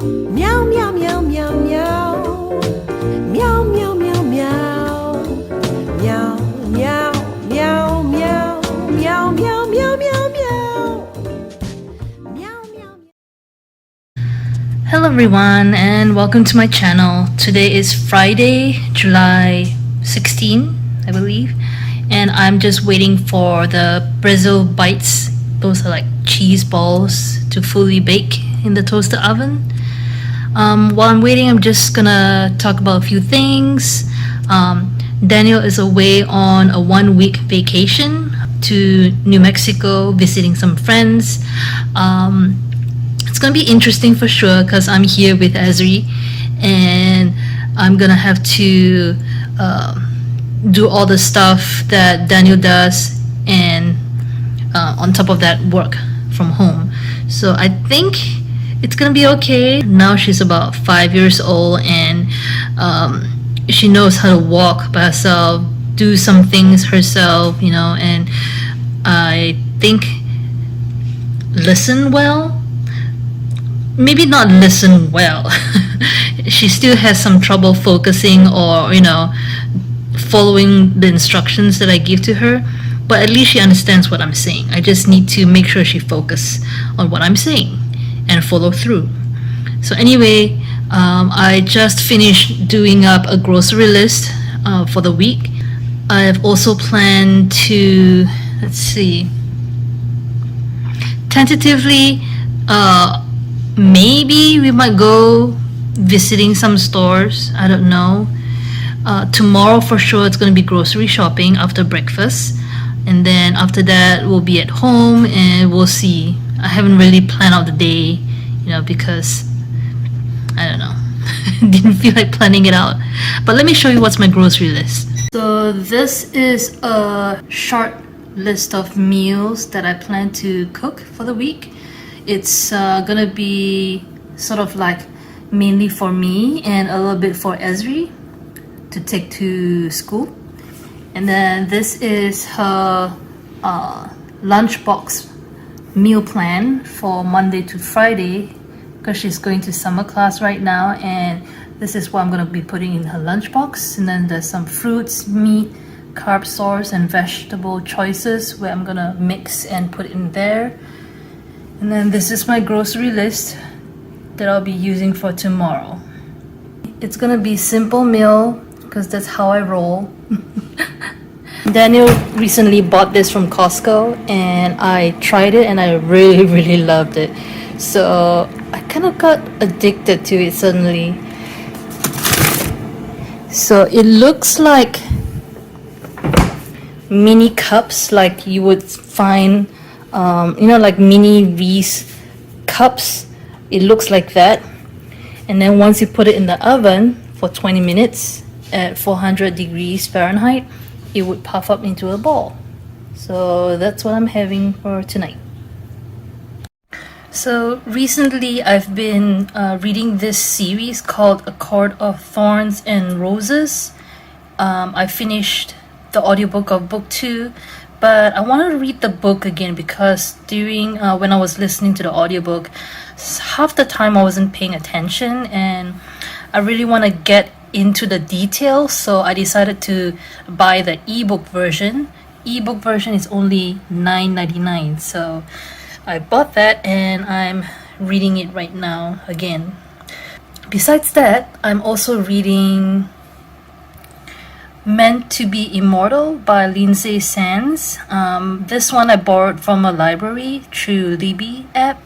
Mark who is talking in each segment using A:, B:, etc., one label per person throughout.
A: Meow meow meow meow meow. Meow meow meow meow. Meow meow meow meow. Meow meow meow meow meow. Meow meow.
B: Hello everyone and welcome to my channel. Today is Friday, July 16, I believe, and I'm just waiting for the Brazil bites. Those are like cheese balls to fully bake in the toaster oven. While I'm waiting, I'm just gonna talk about a few things. Daniel is away on a 1-week vacation to New Mexico, visiting some friends. It's gonna be interesting for sure because I'm here with Ezri, and I'm gonna have to do all the stuff that Daniel does, and on top of that, work from home. So I think it's gonna be okay. Now she's about 5 years old, and she knows how to walk by herself, do some things herself, and I think listen well. Maybe not listen well. She still has some trouble focusing or, following the instructions that I give to her, but at least she understands what I'm saying. I just need to make sure she focuses on what I'm saying and follow through. So anyway, I just finished doing up a grocery list for the week. I've also planned to, tentatively, maybe we might go visiting some stores. I don't know. Tomorrow for sure it's going to be grocery shopping after breakfast, and then after that we'll be at home and we'll see. I haven't really planned out the day, because I don't know. Didn't feel like planning it out. But let me show you what's my grocery list. So this is a short list of meals that I plan to cook for the week. It's gonna be sort of like mainly for me and a little bit for Ezri to take to school. And then this is her lunchbox meal plan for Monday to Friday, because she's going to summer class right now, and this is what I'm going to be putting in her lunchbox. And then there's some fruits, meat, carb source, and vegetable choices where I'm going to mix and put in there. And then this is my grocery list that I'll be using for tomorrow. It's going to be simple meal because that's how I roll. Daniel recently bought this from Costco, and I tried it and I really, really loved it. So I kind of got addicted to it suddenly. So it looks like mini cups, like you would find, like mini Reese cups. It looks like that. And then once you put it in the oven for 20 minutes at 400 degrees Fahrenheit, it would puff up into a ball. So that's what I'm having for tonight. So recently I've been reading this series called A Court of Thorns and Roses. I finished the audiobook of book 2, but I wanted to read the book again because during when I was listening to the audiobook, half the time I wasn't paying attention, and I really want to get into the details, so I decided to buy the ebook version. Ebook version is only $9.99, so I bought that and I'm reading it right now again. Besides that, I'm also reading Meant to Be Immortal by Lindsay Sands. This one I borrowed from a library through Libby app.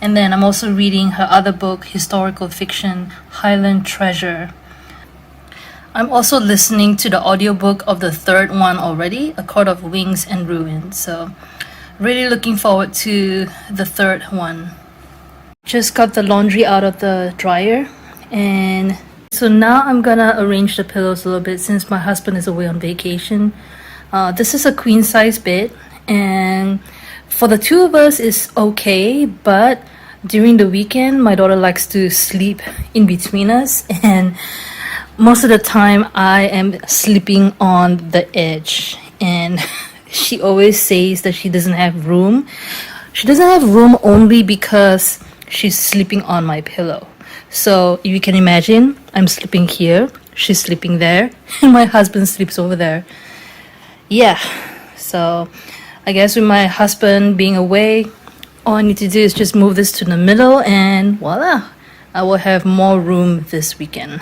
B: And then I'm also reading her other book, historical fiction, Highland Treasure. I'm also listening to the audiobook of the third one already, A Court of Wings and Ruins. So really looking forward to the third one. Just got the laundry out of the dryer, and so now I'm gonna arrange the pillows a little bit since my husband is away on vacation. This is a queen size bed, and for the two of us it's okay, but during the weekend my daughter likes to sleep in between us, and most of the time I am sleeping on the edge, and she always says that she doesn't have room. She doesn't have room only because she's sleeping on my pillow. So if you can imagine, I'm sleeping here, she's sleeping there, and my husband sleeps over there. Yeah, so I guess with my husband being away, all I need to do is just move this to the middle and voila, I will have more room this weekend.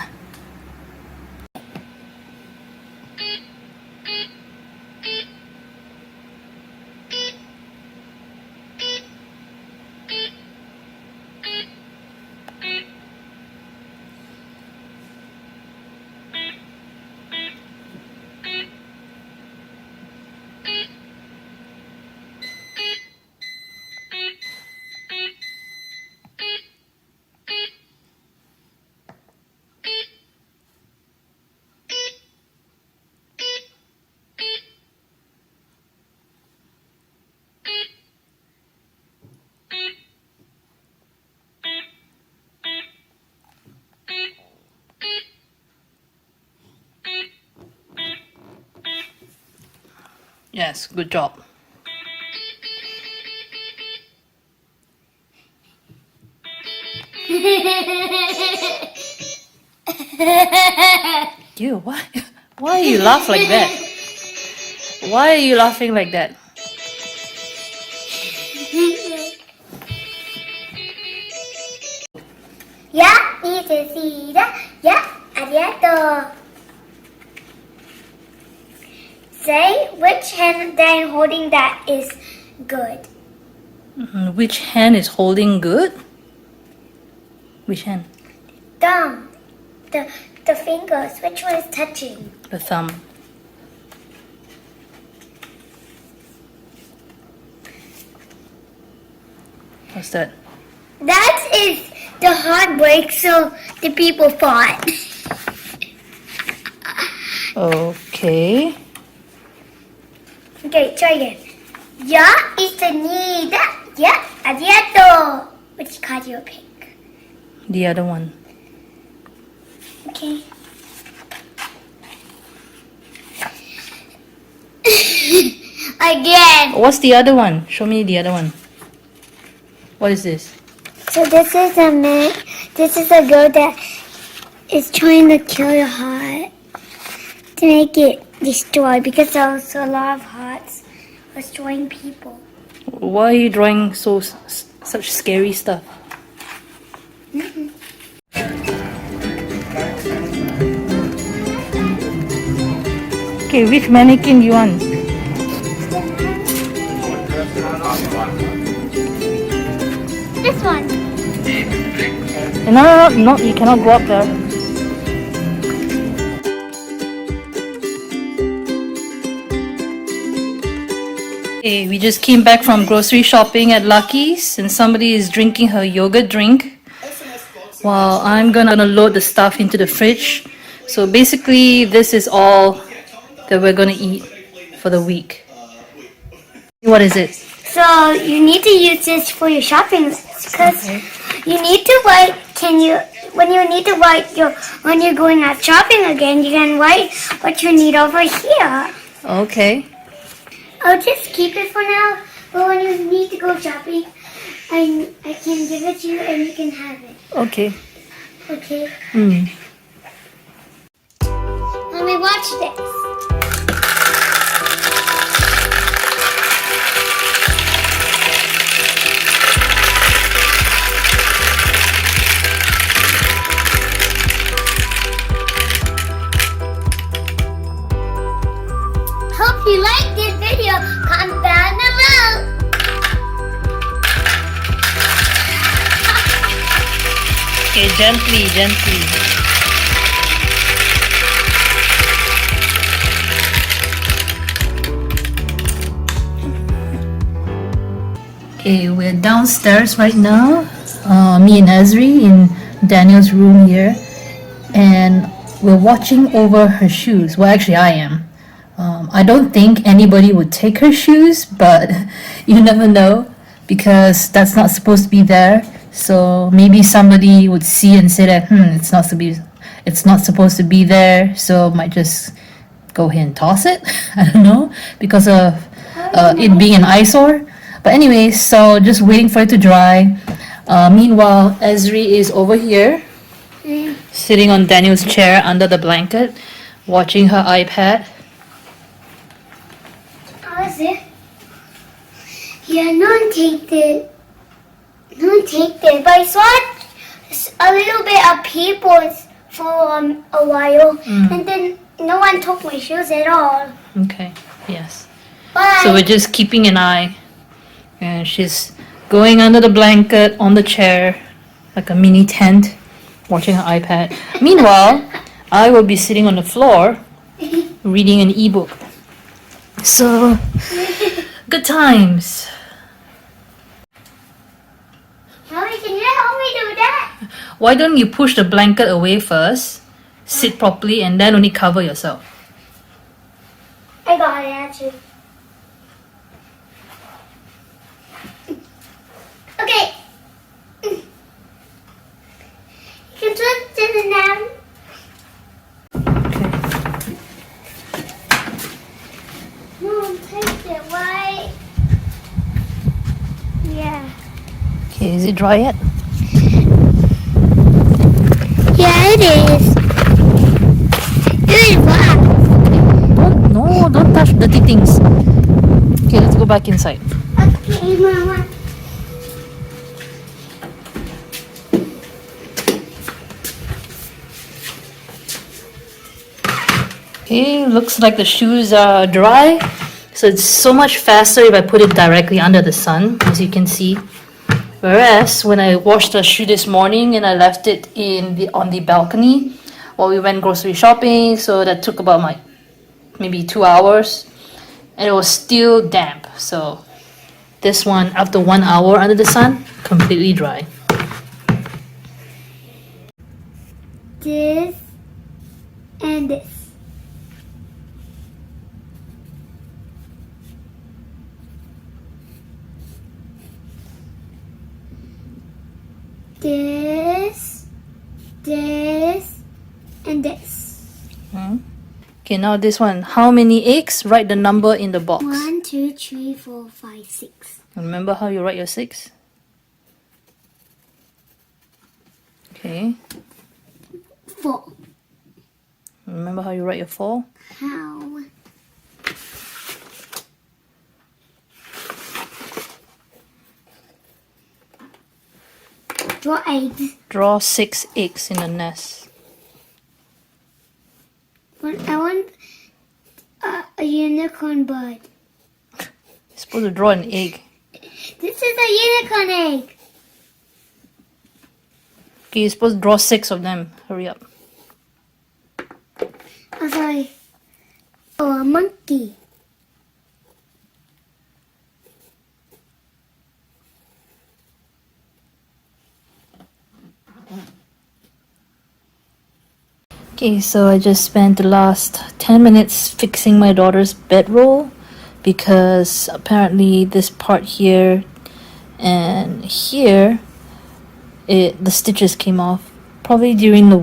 B: Yes, good job. You, why you laugh like that? Why are you laughing like that?
C: Ya, necesita. Ya, arigato. Say which hand that I'm holding that is good.
B: Which hand is holding good? Which hand?
C: Thumb. The fingers. Which one is touching?
B: The thumb. What's that?
C: That is the heartbreak, so the people fought.
B: Okay.
C: Okay, try again. Ya necesita. Ya, arigato. Which card you pick?
B: The other one.
C: Okay. Again.
B: What's the other one? Show me the other one. What is this?
C: So this is a man. This is a girl that is trying to kill your heart to make it destroy because there's a lot of hearts destroying people.
B: Why are you drawing such scary stuff? Okay, which mannequin do you want?
C: This one.
B: No, you cannot go up there. Okay, we just came back from grocery shopping at Lucky's and somebody is drinking her yogurt drink while I'm gonna load the stuff into the fridge. So basically this is all that we're gonna eat for the week. What is it?
C: So you need to use this for your shopping because you need to write. When you need to write when you're going out shopping again, you can write what you need over here.
B: Okay.
C: I'll just keep it for now. But when you need to go shopping, I can give it to you and you can have it.
B: Okay.
C: Okay.
B: Mm.
C: Let me watch this. Hope you like this video. Comment down below.
B: Okay, gently. Okay, we're downstairs right now. Me and Ezri in Daniel's room here, and we're watching over her shoes. Well, actually, I am. I don't think anybody would take her shoes, but you never know because that's not supposed to be there. So maybe somebody would see and say that it's not supposed to be there. So might just go ahead and toss it. I don't know because of it being an eyesore. But anyway, so just waiting for it to dry. Meanwhile, Ezri is over here sitting on Daniel's chair under the blanket, watching her iPad.
C: Oh, is it? Yeah, no one take it. But I saw a little bit of people for a while, and then no one took my shoes at all.
B: Okay, yes.
C: Bye.
B: So we're just keeping an eye. And she's going under the blanket on the chair, like a mini tent, watching her iPad. Meanwhile, I will be sitting on the floor reading an ebook. So, good times.
C: Mommy, can you help me do that?
B: Why don't you push the blanket away first, sit properly, and then only cover yourself?
C: I got it, actually. Okay. You can twist it now.
B: Okay.
C: No, take it, right? Yeah.
B: Okay, is it dry yet?
C: Yeah, it is. It is black.
B: Don't touch dirty things. Okay, let's go back inside.
C: Okay, Mama.
B: Okay, looks like the shoes are dry. So it's so much faster if I put it directly under the sun, as you can see. Whereas when I washed the shoe this morning and I left it on the balcony while we went grocery shopping, so that took about maybe 2 hours, and it was still damp. So this one, after 1 hour under the sun, completely dry.
C: This and this. This, and this.
B: Okay, now this one. How many eggs? Write the number in the box.
C: 1, 2, 3, 4, 5, 6.
B: Remember how you write your 6? Okay.
C: 4.
B: Remember how you write your 4?
C: How? Draw eggs.
B: Draw 6 eggs in a nest.
C: I want a unicorn bird.
B: You're supposed to draw an egg.
C: This is a unicorn egg.
B: Okay, you're supposed to draw 6 of them. Hurry up.
C: Oh, sorry. Oh, a monkey.
B: Okay, so I just spent the last 10 minutes fixing my daughter's bedroll because apparently this part here and here, the stitches came off. Probably during the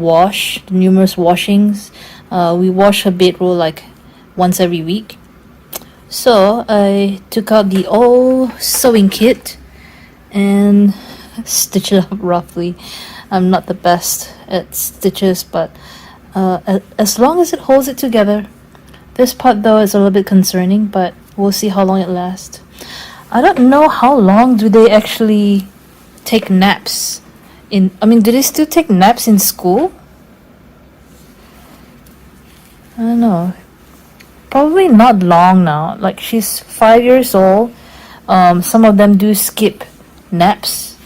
B: numerous washings. We wash her bedroll like once every week. So I took out the old sewing kit and stitched it up roughly. I'm not the best at stitches, but as long as it holds it together. This part though is a little bit concerning, but we'll see how long it lasts. I don't know how long do they actually take naps do they still take naps in school? I don't know. Probably not long now. Like, she's 5 years old. Some of them do skip naps.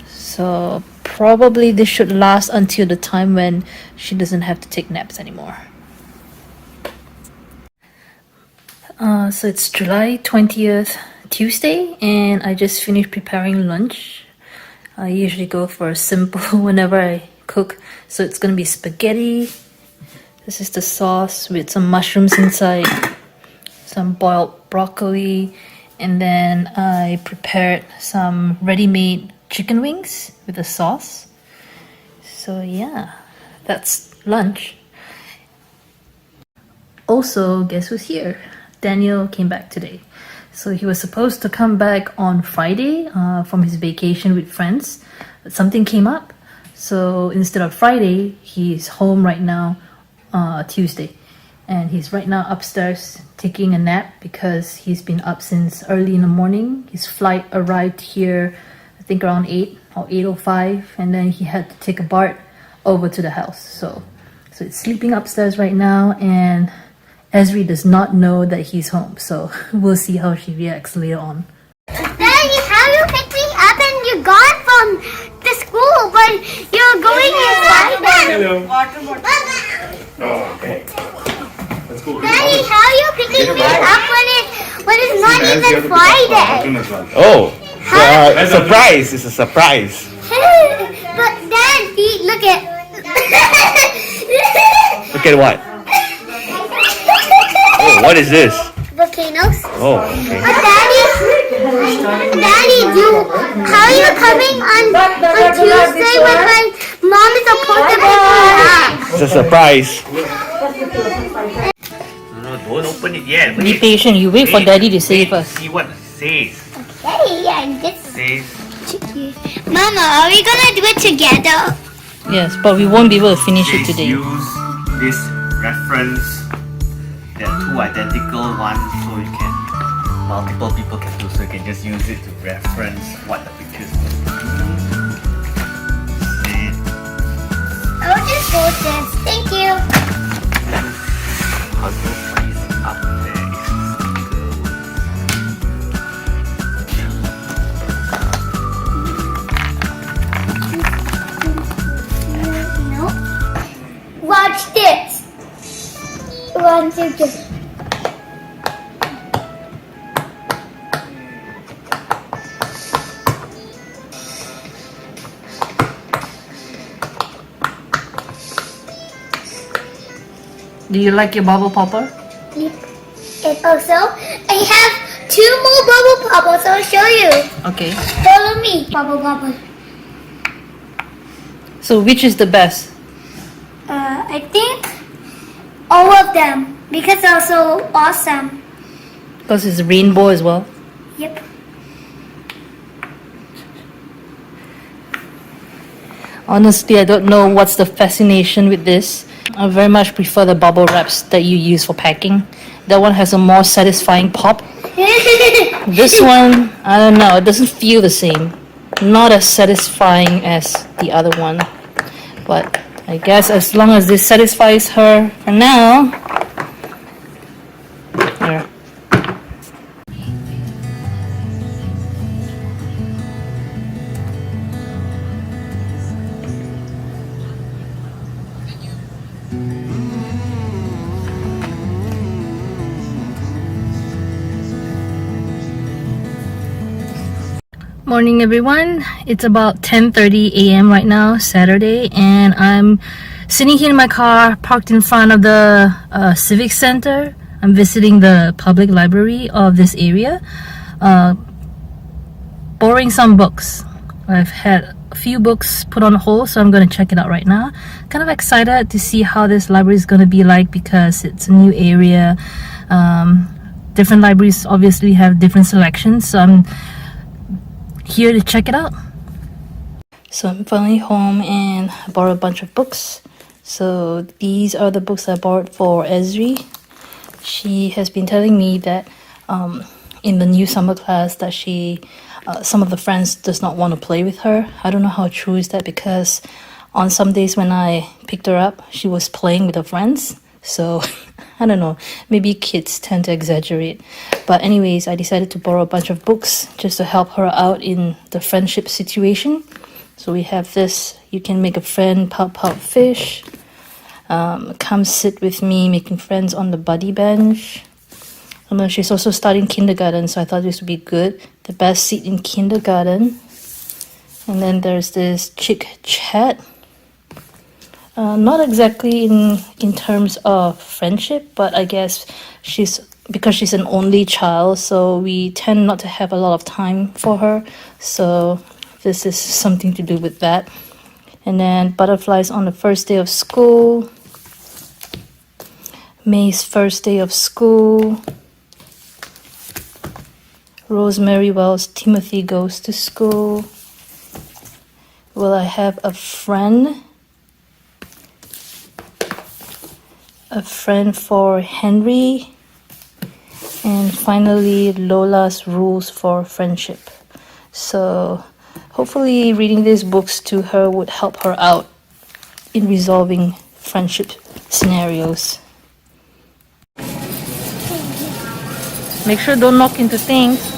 B: So probably this should last until the time when she doesn't have to take naps anymore. So it's July 20th, Tuesday, and I just finished preparing lunch. I usually go for simple whenever I cook. So it's gonna be spaghetti. This is the sauce with some mushrooms inside, some boiled broccoli, and then I prepared some ready-made chicken wings with the sauce. So yeah, that's lunch. Also, guess who's here? Daniel came back today. So he was supposed to come back on Friday from his vacation with friends, but something came up. So instead of Friday, he's home right now, Tuesday. And he's right now upstairs taking a nap because he's been up since early in the morning. His flight arrived here, I think around 8 or 8:05, and then he had to take a BART over to the house. So it's sleeping upstairs right now, and Ezri does not know that he's home. So we'll see how she reacts later on.
C: Daddy, how you pick me up and you're gone from the school, but you're going inside them?
D: Hello. Oh, okay. Let's go.
C: Daddy, how you picking me up when it's not even Friday?
D: Oh,
C: How?
D: surprise! It's a surprise.
C: But Daddy, look at.
D: Look at what? Oh, what is this?
C: Volcanoes.
D: Oh, okay.
C: But Daddy, how are you coming on Tuesday when my mom is supposed to pick me up?
D: It's a surprise. No, don't open it yet.
B: Be patient, you wait for Daddy to say first.
D: See what it says.
C: Okay, and this.
D: Says.
C: Mama, are we gonna do it together?
B: Yes, but we won't be able to finish it today.
D: Use this reference. There are two identical ones, so you can multiple people can do. So you can just use it to reference what the pictures mean.
C: I'll just hold this. Thank you.
D: Puzzle piece up there.
C: No. Watch this. 1, 2, 3.
B: Do you like your bubble popper?
C: And also, I have 2 more bubble poppers. I'll show you.
B: Okay.
C: Follow me. Bubble popper.
B: So which is the best?
C: I think all of them because they're so awesome.
B: Because it's rainbow as well.
C: Yep.
B: Honestly, I don't know what's the fascination with this. I very much prefer the bubble wraps that you use for packing. That one has a more satisfying pop. This one, I don't know, it doesn't feel the same. Not as satisfying as the other one. But I guess as long as this satisfies her for now. There. Morning everyone, it's about 10:30 a.m. right now, Saturday, and I'm sitting here in my car parked in front of the Civic Center. I'm visiting the public library of this area, borrowing some books. I've had a few books put on hold, so I'm going to check it out right now. Kind of excited to see how this library is going to be like because it's a new area. Different libraries obviously have different selections, so I'm here to check it out. So I'm finally home and I borrowed a bunch of books. So these are the books I borrowed for Ezri. She has been telling me that in the new summer class that she some of the friends does not want to play with her. I don't know how true is that because on some days when I picked her up, she was playing with her friends. So I don't know, maybe kids tend to exaggerate. But anyways, I decided to borrow a bunch of books just to help her out in the friendship situation. So we have this, You Can Make a Friend, Pout Pout Fish. Come Sit With Me, Making Friends on the Buddy Bench. She's also starting kindergarten, so I thought this would be good. The Best Seat in Kindergarten. And then there's this Chick Chat. Not exactly in terms of friendship, but I guess because she's an only child, so we tend not to have a lot of time for her. So this is something to do with that. And then Butterflies on the First Day of School. May's First Day of School. Rosemary Wells' Timothy Goes to School. Will I have a friend? A friend for Henry. And finally, Lola's rules for friendship. So hopefully reading these books to her would help her out in resolving friendship scenarios. Make sure don't knock into things.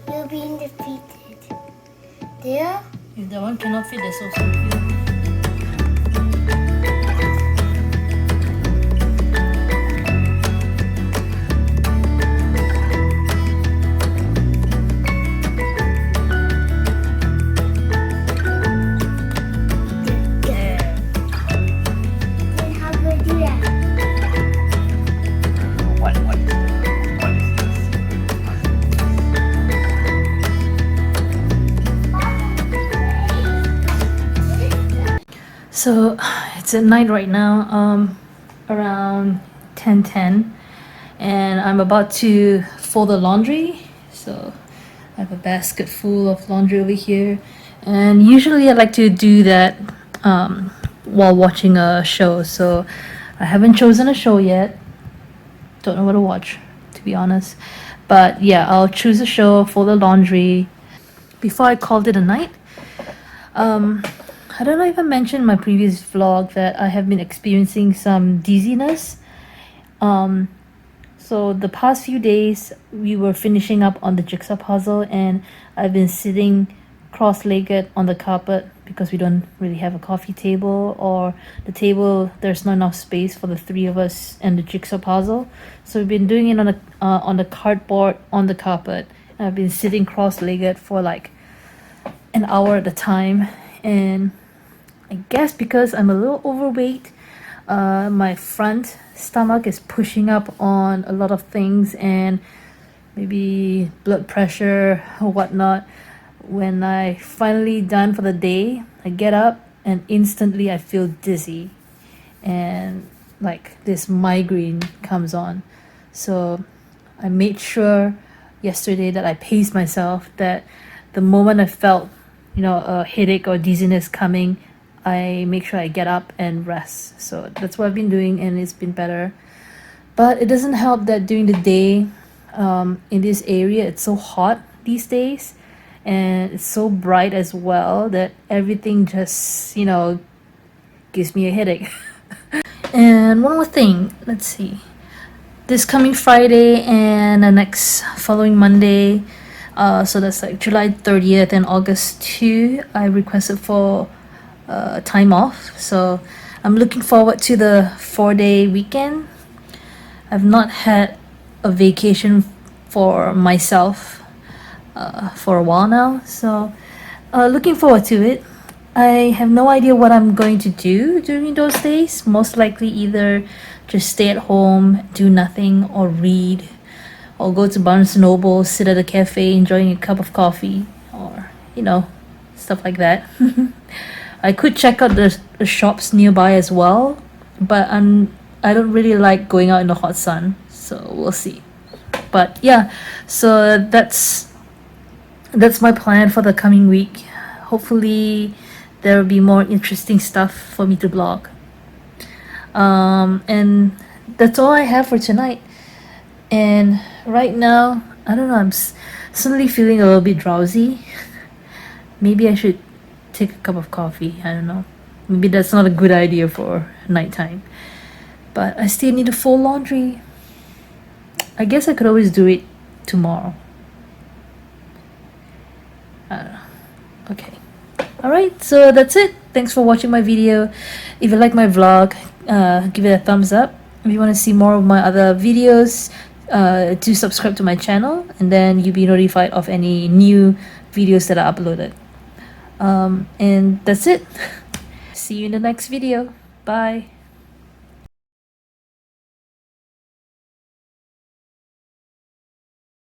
C: You're being defeated. There?
B: If that one cannot fit, there's also here.
C: Then how do I do that?
D: What is this?
B: So it's at night right now, around 10:10, and I'm about to fold the laundry. So I have a basket full of laundry over here, and usually I like to do that while watching a show. So I haven't chosen a show yet. Don't know what to watch, to be honest. But yeah, I'll choose a show, fold the laundry. Before I called it a night, I don't know if I mentioned in my previous vlog that I have been experiencing some dizziness. So the past few days we were finishing up on the jigsaw puzzle, and I've been sitting cross-legged on the carpet because we don't really have a coffee table, or the table, there's not enough space for the three of us and the jigsaw puzzle. So we've been doing it on the cardboard on the carpet. And I've been sitting cross-legged for like an hour at a time, and I guess because I'm a little overweight, my front stomach is pushing up on a lot of things, and maybe blood pressure or whatnot. When I finally done for the day, I get up and instantly I feel dizzy, and like this migraine comes on. So I made sure yesterday that I paced myself, that the moment I felt, a headache or dizziness coming, I make sure I get up and rest. So that's what I've been doing, and it's been better. But it doesn't help that during the day, in this area, it's so hot these days, and it's so bright as well, that everything just, gives me a headache. And one more thing, let's see. This coming Friday and the next following Monday, so that's like July 30th and August 2, I requested for time off. So I'm looking forward to the 4-day weekend. I've not had a vacation for myself for a while now, so looking forward to it. I have no idea what I'm going to do during those days. Most likely either just stay at home, do nothing, or read, or go to Barnes & Noble, sit at a cafe enjoying a cup of coffee, or stuff like that. I could check out the shops nearby as well, but I don't really like going out in the hot sun, so we'll see. But yeah, so that's my plan for the coming week. Hopefully there will be more interesting stuff for me to blog. And that's all I have for tonight. And right now, I don't know, I'm suddenly feeling a little bit drowsy. Maybe I should take a cup of coffee. I don't know. Maybe that's not a good idea for nighttime. But I still need to fold laundry. I guess I could always do it tomorrow. I don't know. Okay. Alright, so that's it. Thanks for watching my video. If you like my vlog, give it a thumbs up. If you want to see more of my other videos, do subscribe to my channel, and then you'll be notified of any new videos that are uploaded. And that's it. See you in the next video. Bye.